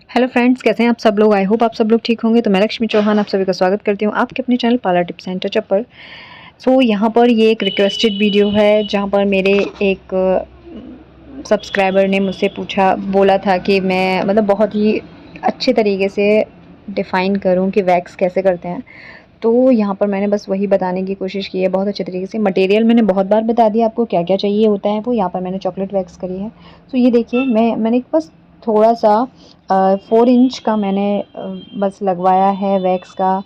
Hello friends, कैसे हैं आप सब लोग। आई होप आप सब लोग ठीक होंगे। तो मैं लक्ष्मी चौहान आप सभी का स्वागत करती हूँ आपके अपने channel parlour tips and touch-up पर। यहाँ पर ये एक रिक्वेस्टेड वीडियो है जहाँ पर मेरे एक सब्सक्राइबर ने मुझसे बोला था कि मैं बहुत ही अच्छे तरीके से डिफ़ाइन करूँ कि वैक्स कैसे करते हैं। तो यहाँ पर मैंने बस वही बताने की कोशिश की है बहुत अच्छे तरीके से। मटेरियल मैंने बहुत बार बता दिया आपको क्या क्या चाहिए होता है। वो यहाँ पर मैंने चॉकलेट वैक्स करी है। तो ये देखिए मैंने बस थोड़ा सा 4 इंच का मैंने बस लगवाया है वैक्स का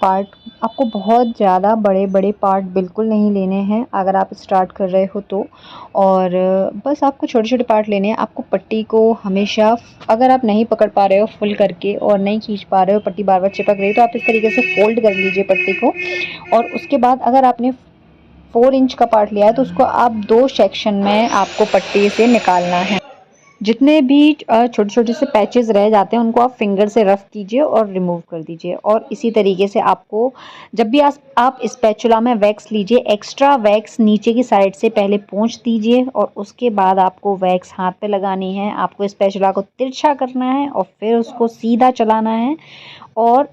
पार्ट। आपको बहुत ज़्यादा बड़े बड़े पार्ट बिल्कुल नहीं लेने हैं अगर आप स्टार्ट कर रहे हो तो। और बस आपको छोटे छोटे पार्ट लेने हैं। आपको पट्टी को हमेशा, अगर आप नहीं पकड़ पा रहे हो फुल करके और नहीं खींच पा रहे हो, पट्टी बार बार चिपक रही है, तो आप इस तरीके से फोल्ड कर लीजिए पट्टी को। और उसके बाद अगर आपने 4 इंच का पार्ट लिया है तो उसको आप 2 सेक्शन में आपको पट्टी से निकालना है। जितने भी छोटे छोटे से पैचेस रह जाते हैं उनको आप फिंगर से रफ कीजिए और रिमूव कर दीजिए। और इसी तरीके से आपको जब भी आप स्पैचुला में वैक्स लीजिए, एक्स्ट्रा वैक्स नीचे की साइड से पहले पोंछ दीजिए और उसके बाद आपको वैक्स हाथ पे लगानी है। आपको स्पैचुला को तिरछा करना है और फिर उसको सीधा चलाना है और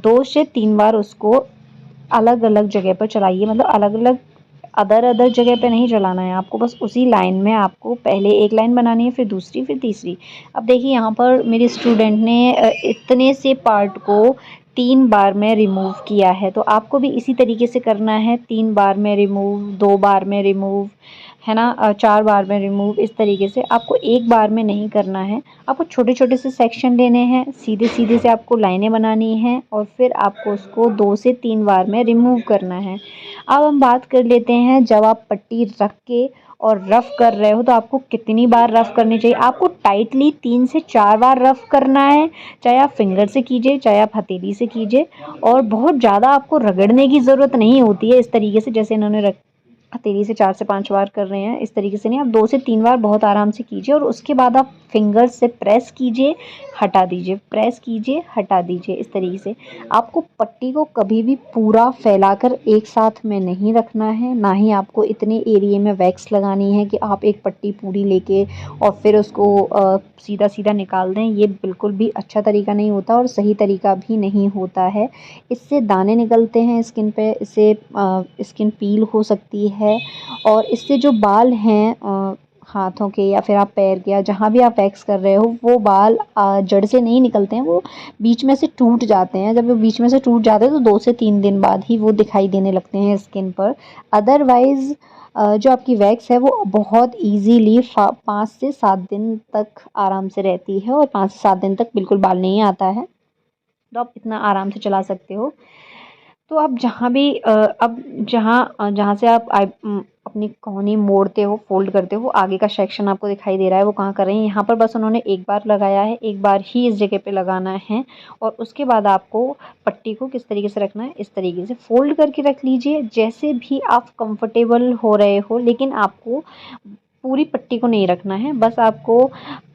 2 से 3 बार उसको अलग अलग जगह पर चलाइए। अलग अलग अदर जगह पे नहीं चलाना है आपको, बस उसी लाइन में आपको पहले एक लाइन बनानी है, फिर दूसरी, फिर तीसरी। अब देखिए यहाँ पर मेरे स्टूडेंट ने इतने से पार्ट को 3 बार में रिमूव किया है। तो आपको भी इसी तरीके से करना है, 3 बार में रिमूव, 2 बार में रिमूव, है ना, 4 बार में रिमूव। इस तरीके से आपको एक बार में नहीं करना है। आपको छोटे छोटे से सेक्शन लेने हैं, सीधे सीधे से आपको लाइनें बनानी हैं और फिर आपको उसको 2 से 3 बार में रिमूव करना है। अब हम बात कर लेते हैं, जब आप पट्टी रख के और रफ़ कर रहे हो तो आपको कितनी बार रफ़ करनी चाहिए। आपको टाइटली 3 से 4 बार रफ़ करना है, चाहे आप फिंगर से कीजिए, चाहे आप हथेली से कीजिए। और बहुत ज़्यादा आपको रगड़ने की ज़रूरत नहीं होती है। इस तरीके से जैसे इन्होंने हथेली से 4 से 5 बार कर रहे हैं, इस तरीके से नहीं, आप 2 से 3 बार बहुत आराम से कीजिए और उसके बाद आप फिंगर से प्रेस कीजिए, हटा दीजिए, प्रेस कीजिए, हटा दीजिए। इस तरीके से आपको पट्टी को कभी भी पूरा फैलाकर एक साथ में नहीं रखना है, ना ही आपको इतने एरिया में वैक्स लगानी है कि आप एक पट्टी पूरी लेके और फिर उसको सीधा सीधा निकाल दें। ये बिल्कुल भी अच्छा तरीका नहीं होता और सही तरीका भी नहीं होता है। इससे दाने निकलते हैं स्किन पे, इससे स्किन पील हो सकती है और इससे जो बाल हैं हाथों के या फिर आप पैर के या जहाँ भी आप वैक्स कर रहे हो, वो बाल जड़ से नहीं निकलते हैं, वो बीच में से टूट जाते हैं। जब वो बीच में से टूट जाते हैं तो 2 से 3 दिन बाद ही वो दिखाई देने लगते हैं स्किन पर। अदरवाइज़ जो आपकी वैक्स है वो बहुत ईज़िली 5 से 7 दिन तक आराम से रहती है और 5 से 7 दिन तक बिल्कुल बाल नहीं आता है। तो आप इतना आराम से चला सकते हो। तो आप जहाँ भी जहाँ से आप अपनी कोहनी मोड़ते हो, फ़ोल्ड करते हो, वो आगे का सेक्शन आपको दिखाई दे रहा है, वो कहाँ कर रहे हैं। यहाँ पर बस उन्होंने एक बार लगाया है, एक बार ही इस जगह पे लगाना है और उसके बाद आपको पट्टी को किस तरीके से रखना है, इस तरीके से फ़ोल्ड करके रख लीजिए, जैसे भी आप कंफर्टेबल हो रहे हो। लेकिन आपको पूरी पट्टी को नहीं रखना है, बस आपको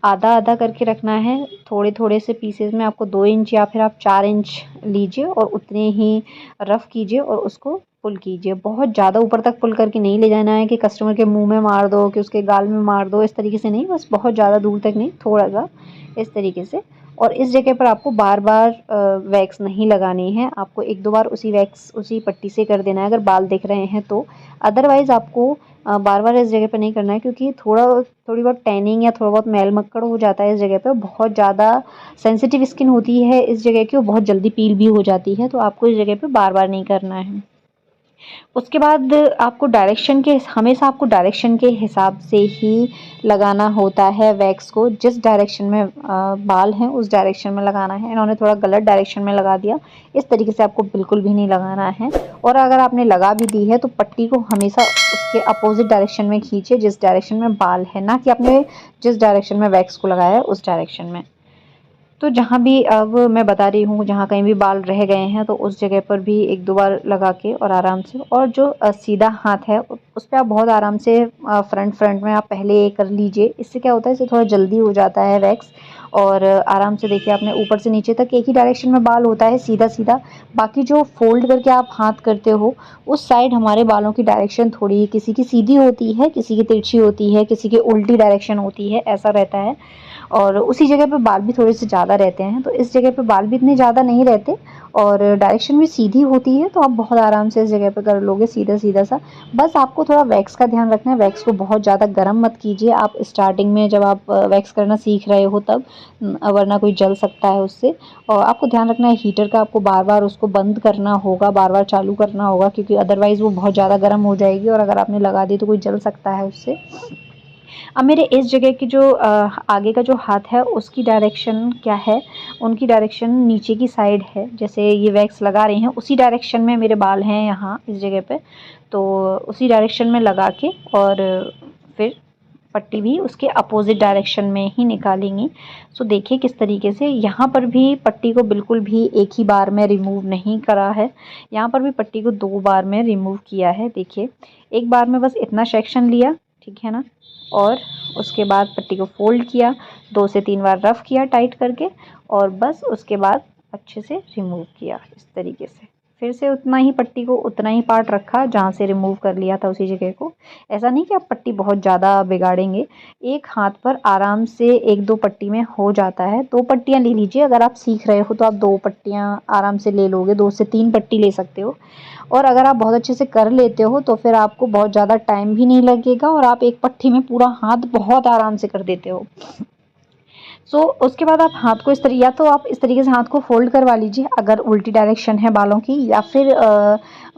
आधा आधा करके रखना है। थोड़े थोड़े से पीसेस में आपको 2 इंच या फिर आप 4 इंच लीजिए और उतने ही रफ़ कीजिए और उसको पुल कीजिए। बहुत ज़्यादा ऊपर तक पुल करके नहीं ले जाना है कि कस्टमर के मुंह में मार दो, कि उसके गाल में मार दो, इस तरीके से नहीं, बस बहुत ज़्यादा दूर तक नहीं, थोड़ा सा इस तरीके से। और इस जगह पर आपको बार बार वैक्स नहीं लगानी है, आपको 1-2 बार उसी पट्टी से कर देना है अगर बाल दिख रहे हैं तो। अदरवाइज़ आपको बार बार इस जगह पे नहीं करना है, क्योंकि थोड़ी बहुत टैनिंग या थोड़ा बहुत मैल मक्कड़ हो जाता है इस जगह पे। बहुत ज़्यादा सेंसिटिव स्किन होती है इस जगह की, वो बहुत जल्दी पील भी हो जाती है। तो आपको इस जगह पे बार बार नहीं करना है। उसके बाद आपको हमेशा आपको डायरेक्शन के हिसाब से ही लगाना होता है वैक्स को। जिस डायरेक्शन में बाल हैं उस डायरेक्शन में लगाना है। इन्होंने थोड़ा गलत डायरेक्शन में लगा दिया, इस तरीके से आपको बिल्कुल भी नहीं लगाना है। और अगर आपने लगा भी दी है तो पट्टी को हमेशा उसके अपोजिट डायरेक्शन में खींचिए जिस डायरेक्शन में बाल है, ना कि आपने जिस डायरेक्शन में वैक्स को लगाया है उस डायरेक्शन में। तो जहाँ भी अब मैं बता रही हूँ, जहाँ कहीं भी बाल रह गए हैं तो उस जगह पर भी 1-2 बार लगा के और आराम से। और जो सीधा हाथ है उस पे आप बहुत आराम से फ्रंट में आप पहले कर लीजिए। इससे क्या होता है, इससे थोड़ा जल्दी हो जाता है वैक्स और आराम से देखिए आपने ऊपर से नीचे तक एक ही डायरेक्शन में बाल होता है सीधा सीधा। बाकी जो फोल्ड करके आप हाथ करते हो उस साइड हमारे बालों की डायरेक्शन थोड़ी किसी की सीधी होती है, किसी की तिरछी होती है, किसी की उल्टी डायरेक्शन होती है, ऐसा रहता है। और उसी जगह पे बाल भी थोड़े से ज़्यादा रहते हैं, तो इस जगह पे बाल भी इतने ज़्यादा नहीं रहते और डायरेक्शन भी सीधी होती है, तो आप बहुत आराम से इस जगह पे कर लोगे सीधा सीधा सा। बस आपको थोड़ा वैक्स का ध्यान रखना है, वैक्स को बहुत ज़्यादा गर्म मत कीजिए आप स्टार्टिंग में जब आप वैक्स करना सीख रहे हो तब, वरना कोई जल सकता है उससे। और आपको ध्यान रखना है हीटर का, आपको बार बार उसको बंद करना होगा, बार बार चालू करना होगा, क्योंकि अदरवाइज़ वो बहुत ज़्यादा गर्म हो जाएगी और अगर आपने लगा दी तो कोई जल सकता है उससे। अब मेरे इस जगह की जो आगे का जो हाथ है उसकी डायरेक्शन क्या है, उनकी डायरेक्शन नीचे की साइड है, जैसे ये वैक्स लगा रहे हैं उसी डायरेक्शन में मेरे बाल हैं यहाँ इस जगह पे, तो उसी डायरेक्शन में लगा के और फिर पट्टी भी उसके अपोजिट डायरेक्शन में ही निकालेंगी। सो देखिए किस तरीके से यहाँ पर भी पट्टी को बिल्कुल भी एक ही बार में रिमूव नहीं करा है, यहाँ पर भी पट्टी को 2 बार में रिमूव किया है। देखिए एक बार में बस इतना सेक्शन लिया, ठीक है ना, और उसके बाद पट्टी को फोल्ड किया, 2 से 3 बार रफ किया टाइट करके और बस उसके बाद अच्छे से रिमूव किया इस तरीके से। फिर से उतना ही पट्टी को उतना ही पार्ट रखा जहाँ से रिमूव कर लिया था उसी जगह को। ऐसा नहीं कि आप पट्टी बहुत ज़्यादा बिगाड़ेंगे, एक हाथ पर आराम से 1-2 पट्टी में हो जाता है। 2 पट्टियाँ ले लीजिए, अगर आप सीख रहे हो तो आप 2 पट्टियाँ आराम से ले लोगे, 2 से 3 पट्टी ले सकते हो। और अगर आप बहुत अच्छे से कर लेते हो तो फिर आपको बहुत ज़्यादा टाइम भी नहीं लगेगा और आप एक पट्टी में पूरा हाथ बहुत आराम से कर देते हो। सो उसके बाद आप हाथ को या तो आप इस तरीके से हाथ को फोल्ड करवा लीजिए अगर उल्टी डायरेक्शन है बालों की, या फिर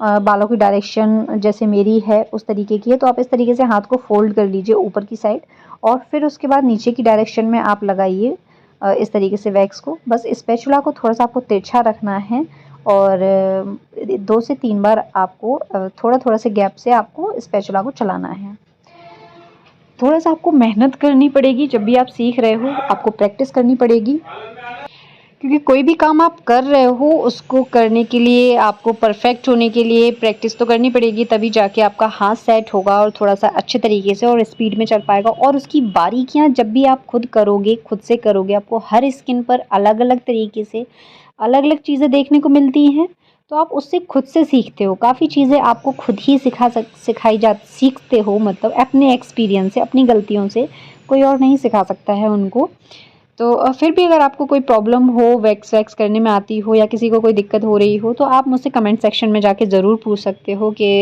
बालों की डायरेक्शन जैसे मेरी है उस तरीके की है, तो आप इस तरीके से हाथ को फोल्ड कर लीजिए ऊपर की साइड और फिर उसके बाद नीचे की डायरेक्शन में आप लगाइए इस तरीके से वैक्स को। बस स्पैचुला को थोड़ा सा आपको तिरछा रखना है और 2 से 3 बार आपको थोड़ा थोड़ा से गैप से आपको स्पैचुला को चलाना है। थोड़ा सा आपको मेहनत करनी पड़ेगी, जब भी आप सीख रहे हो आपको प्रैक्टिस करनी पड़ेगी, क्योंकि कोई भी काम आप कर रहे हो उसको करने के लिए आपको परफेक्ट होने के लिए प्रैक्टिस तो करनी पड़ेगी, तभी जाके आपका हाथ सेट होगा और थोड़ा सा अच्छे तरीके से और स्पीड में चल पाएगा। और उसकी बारीकियां जब भी आप खुद करोगे, खुद से करोगे, आपको हर स्किन पर अलग अलग तरीके से अलग अलग चीज़ें देखने को मिलती हैं, तो आप उससे खुद से सीखते हो। काफ़ी चीज़ें आपको खुद ही सीखते हो, मतलब अपने एक्सपीरियंस से, अपनी गलतियों से, कोई और नहीं सिखा सकता है उनको। तो फिर भी अगर आपको कोई प्रॉब्लम हो, वैक्स करने में आती हो या किसी को कोई दिक्कत हो रही हो, तो आप मुझसे कमेंट सेक्शन में जाके ज़रूर पूछ सकते हो कि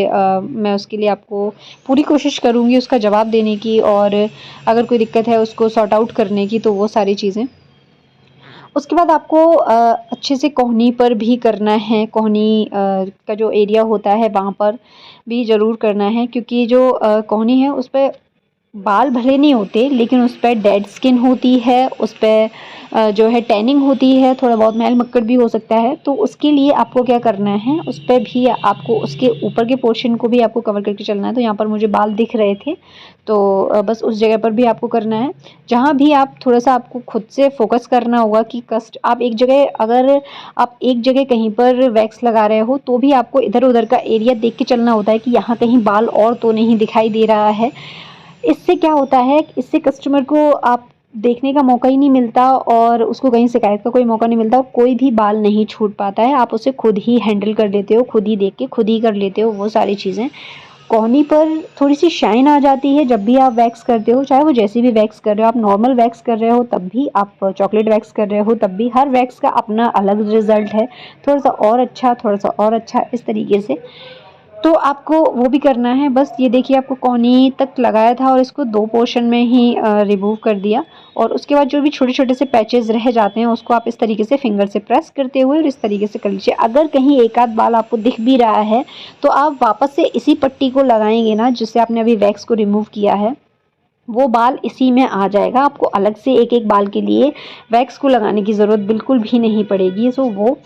मैं उसके लिए आपको पूरी कोशिश करूँगी उसका जवाब देने की, और अगर कोई दिक्कत है उसको सॉर्ट आउट करने की, तो वो सारी चीज़ें। उसके बाद आपको अच्छे से कोहनी पर भी करना है, कोहनी का जो एरिया होता है वहाँ पर भी ज़रूर करना है, क्योंकि जो कोहनी है उस पे बाल भले नहीं होते लेकिन उस पर डेड स्किन होती है, उस पर जो है टैनिंग होती है, थोड़ा बहुत मैल मक्कड़ भी हो सकता है। तो उसके लिए आपको क्या करना है, उस पर भी आपको उसके ऊपर के पोर्शन को भी आपको कवर करके चलना है। तो यहाँ पर मुझे बाल दिख रहे थे, तो बस उस जगह पर भी आपको करना है। जहाँ भी आप थोड़ा सा आपको खुद से फोकस करना होगा कि आप एक जगह, अगर आप एक जगह कहीं पर वैक्स लगा रहे हो तो भी आपको इधर उधर का एरिया देख के चलना होता है कि यहाँ कहीं बाल और तो नहीं दिखाई दे रहा है। इससे क्या होता है, इससे कस्टमर को आप देखने का मौका ही नहीं मिलता और उसको कहीं शिकायत का कोई मौका नहीं मिलता और कोई भी बाल नहीं छूट पाता है। आप उसे खुद ही हैंडल कर लेते हो, खुद ही देख के खुद ही कर लेते हो वो सारी चीज़ें। कोहनी पर थोड़ी सी शाइन आ जाती है जब भी आप वैक्स करते हो, चाहे वो जैसी भी वैक्स कर रहे हो, आप नॉर्मल वैक्स कर रहे हो तब भी, आप चॉकलेट वैक्स कर रहे हो तब भी, हर वैक्स का अपना अलग रिजल्ट है। थोड़ा सा और अच्छा, थोड़ा सा और अच्छा, इस तरीके से तो आपको वो भी करना है। बस ये देखिए आपको कोहनी तक लगाया था और इसको 2 पोर्शन में ही रिमूव कर दिया, और उसके बाद जो भी छोटे छोटे से पैचेस रह जाते हैं उसको आप इस तरीके से फिंगर से प्रेस करते हुए और इस तरीके से कर लीजिए। अगर कहीं एक आध बाल आपको दिख भी रहा है तो आप वापस से इसी पट्टी को लगाएंगे ना जिससे आपने अभी वैक्स को रिमूव किया है, वो बाल इसी में आ जाएगा। आपको अलग से एक एक बाल के लिए वैक्स को लगाने की ज़रूरत बिल्कुल भी नहीं पड़ेगी। सो वो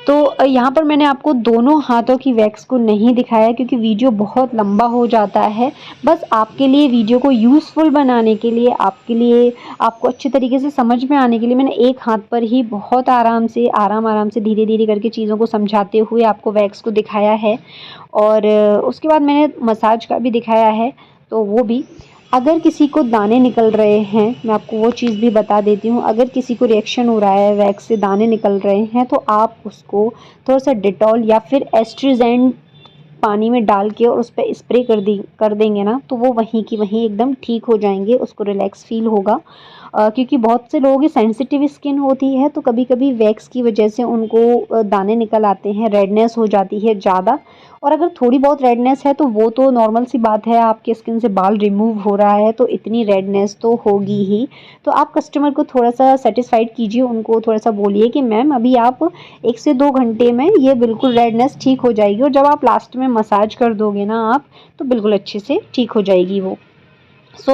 तो यहाँ पर मैंने आपको दोनों हाथों की वैक्स को नहीं दिखाया क्योंकि वीडियो बहुत लंबा हो जाता है। बस आपके लिए, वीडियो को यूज़फुल बनाने के लिए, आपके लिए, आपको अच्छे तरीके से समझ में आने के लिए मैंने एक हाथ पर ही बहुत आराम से धीरे धीरे करके चीज़ों को समझाते हुए आपको वैक्स को दिखाया है। और उसके बाद मैंने मसाज का भी दिखाया है, तो वो भी अगर किसी को दाने निकल रहे हैं, मैं आपको वो चीज़ भी बता देती हूँ, अगर किसी को रिएक्शन हो रहा है, वैक्स से दाने निकल रहे हैं, तो आप उसको थोड़ा सा डेटॉल या फिर एस्ट्रीजेंट पानी में डाल के और उस पे स्प्रे कर देंगे ना, तो वो वहीं की वहीं एकदम ठीक हो जाएंगे, उसको रिलैक्स फील होगा। क्योंकि बहुत से लोगों की सेंसिटिव स्किन होती है, तो कभी कभी वैक्स की वजह से उनको दाने निकल आते हैं, रेडनेस हो जाती है ज़्यादा। और अगर थोड़ी बहुत रेडनेस है तो वो तो नॉर्मल सी बात है, आपकी स्किन से बाल रिमूव हो रहा है तो इतनी रेडनेस तो होगी ही। तो आप कस्टमर को थोड़ा सा सेटिस्फाइड कीजिए, उनको थोड़ा सा बोलिए कि मैम अभी आप 1 से 2 घंटे में ये बिल्कुल रेडनेस ठीक हो जाएगी, और जब आप लास्ट में मसाज कर दोगे ना आप, तो बिल्कुल अच्छे से ठीक हो जाएगी वो।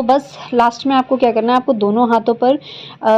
बस लास्ट में आपको क्या करना है, आपको दोनों हाथों पर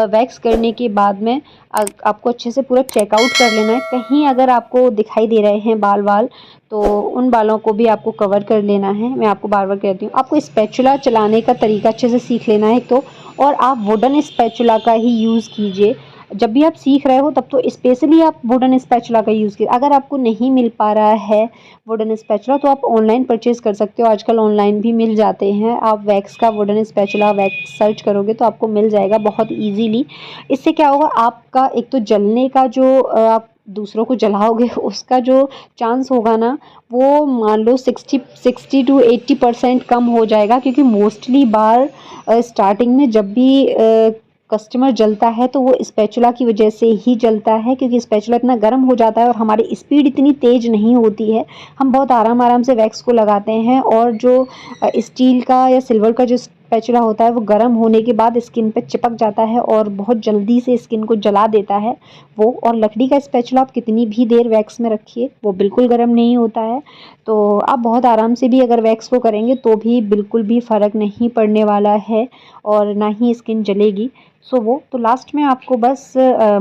वैक्स करने के बाद में आपको अच्छे से पूरा चेकआउट कर लेना है। कहीं अगर आपको दिखाई दे रहे हैं बाल तो उन बालों को भी आपको कवर कर लेना है। मैं आपको बार बार कहती हूँ, आपको स्पैचुला चलाने का तरीका अच्छे से सीख लेना है तो, और आप वुडन स्पैचुला का ही यूज़ कीजिए। जब भी आप सीख रहे हो तब तो स्पेशली आप वुडन स्पैचुला का यूज़ कीजिए। अगर आपको नहीं मिल पा रहा है वुडन स्पैचुला, तो आप ऑनलाइन परचेज़ कर सकते हो, आजकल ऑनलाइन भी मिल जाते हैं। आप वैक्स का वुडन स्पैचुला वैक्स सर्च करोगे तो आपको मिल जाएगा बहुत ईजीली। इससे क्या होगा, आपका एक तो जलने का जो आप दूसरों को जलाओगे उसका जो चांस होगा ना, वो मान लो 60 टू 80% कम हो जाएगा। क्योंकि मोस्टली बार स्टार्टिंग में जब भी कस्टमर जलता है तो वो स्पैचुला की वजह से ही जलता है, क्योंकि स्पैचुला इतना गर्म हो जाता है और हमारी स्पीड इतनी तेज़ नहीं होती है। हम बहुत आराम आराम से वैक्स को लगाते हैं, और जो स्टील का या सिल्वर का जो स्पैचुला होता है वो गर्म होने के बाद स्किन पे चिपक जाता है और बहुत जल्दी से स्किन को जला देता है वो। और लकड़ी का स्पैचुला आप कितनी भी देर वैक्स में रखिए, वो बिल्कुल गर्म नहीं होता है। तो आप बहुत आराम से भी अगर वैक्स को करेंगे तो भी बिल्कुल भी फ़र्क नहीं पड़ने वाला है, और ना ही स्किन जलेगी। वो तो लास्ट में आपको बस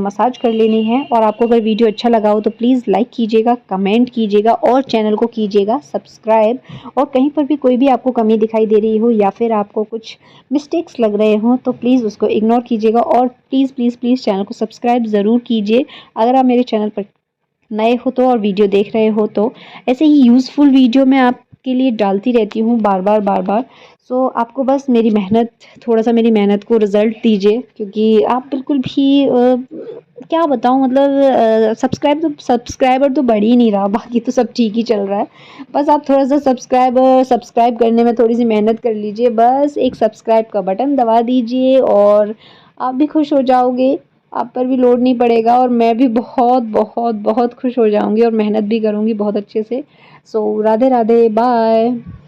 मसाज कर लेनी है। और आपको अगर वीडियो अच्छा लगा हो तो प्लीज़ लाइक कीजिएगा, कमेंट कीजिएगा और चैनल को कीजिएगा सब्सक्राइब। और कहीं पर भी कोई भी आपको कमी दिखाई दे रही हो या फिर आपको कुछ मिस्टेक्स लग रहे हों तो प्लीज़ उसको इग्नोर कीजिएगा, और प्लीज़ प्लीज़ प्लीज़ चैनल को सब्सक्राइब ज़रूर कीजिए अगर आप मेरे चैनल पर नए हो तो, और वीडियो देख रहे हो तो। ऐसे ही यूज़फुल वीडियो मैं आपके लिए डालती रहती हूँ बार बार। आपको बस मेरी मेहनत, थोड़ा सा मेरी मेहनत को रिज़ल्ट दीजिए, क्योंकि आप बिल्कुल भी क्या बताऊँ, मतलब सब्सक्राइबर तो बढ़ ही नहीं रहा, बाकी तो सब ठीक ही चल रहा है। बस आप थोड़ा सा सब्सक्राइब करने में थोड़ी सी मेहनत कर लीजिए, बस एक सब्सक्राइब का बटन दबा दीजिए और आप भी खुश हो जाओगे। आप पर भी लोड नहीं पड़ेगा, और मैं भी बहुत बहुत बहुत खुश हो जाऊंगी और मेहनत भी करूंगी बहुत अच्छे से। राधे राधे, बाय।